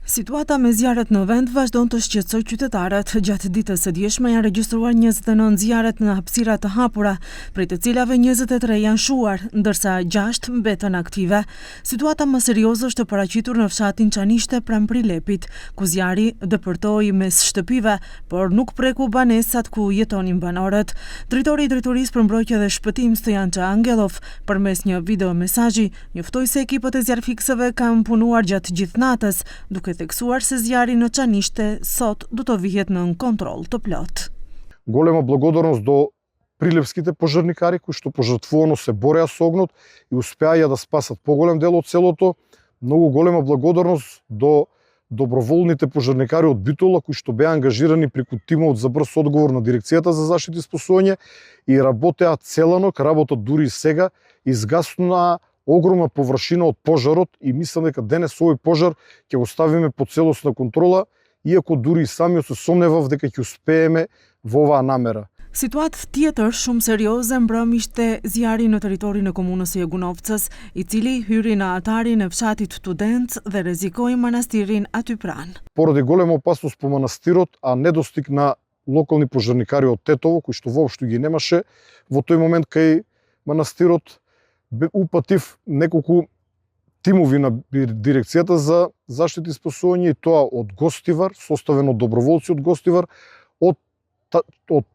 Situata me zjarret në vend vazhdon të shqetësojë qytetarët. Gjatë ditës së djeshme janë regjistruar 29 zjarret në hapësira të hapura, prej të cilave 23 janë shuar, ndërsa 6 mbetën aktive. Situata më serioze është paraqitur në fshatin Çanishte pranë Prilepit, ku zjarri dëpërtoi mes shtëpive, por nuk preku banesat ku jetonin banorët. Drejtori i Drejtorisë për Mbrojtje dhe Shpëtim Stojan Angelov, përmes një video mesazhi, njoftoi se ekipët e zjarrfiksëve kanë punuar gjatë gjithë natës, duke theksuar se zjarri në Çanishte sot do të vihet në kontroll të plot. Голема благодарност до прилепските пожарникари кои што пожртвувано се бореа со огнот и успеаја да спасат поголем дел од селото. Многу голема благодарност до доброволните пожарникари од Битола кои што беа ангажирани преку тимот за брз одговор на Дирекцијата за заштита и спасување и работеа целанок, работат дури и сега, изгаснаа огромна површина од пожарот и мислам дека денес овој пожар ќе го ставиме под целосна контрола, иако дури и самиот се сомневав дека ќе успееме во оваа намера. Situatë tjetër shumë serioze mbrëm ishte zjarri në territorin e komunës së Jegunovcës, i cili hyri në altarin e fshatit Tudenc dhe rrezikoi manastirin aty pranë. Поради голема опасност по манастирот, а недостиг на локални пожарникари од Тетово, кои што воопшто ги немаше, во тој момент кај манастирот упатив неколку тимови на Дирекцијата за заштита и спасување, и тоа од Гостивар, составено од доброволци од Гостивар, од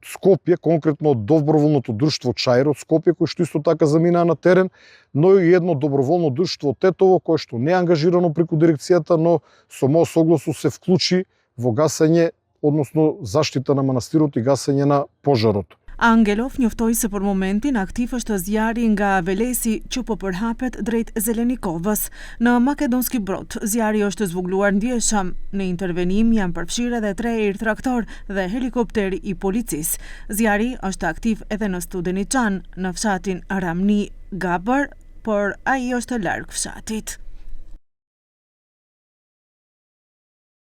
Скопје, конкретно од доброволното друштво Чаир од Скопје, кој што исто така заминаа на терен, но и едно доброволно друштво од Тетово, кое што не е ангажирано преку дирекцијата, но со мој согласност се вклучи во гасење, односно заштита на манастирот и гасење на пожарот. Angelov njoftoi se për momentin aktiv është zjarri nga Velesi që po përhapet drejt Zelenikovës. Në Makedonski Brod, zjarri është zvogluar ndjeshëm. Në intervenim janë përfshirë edhe 3 irt-traktor dhe helikopteri i policisë. Zjarri është aktiv edhe në Studeniçan, në fshatin Ramni Gabër, por ai është larg fshatit.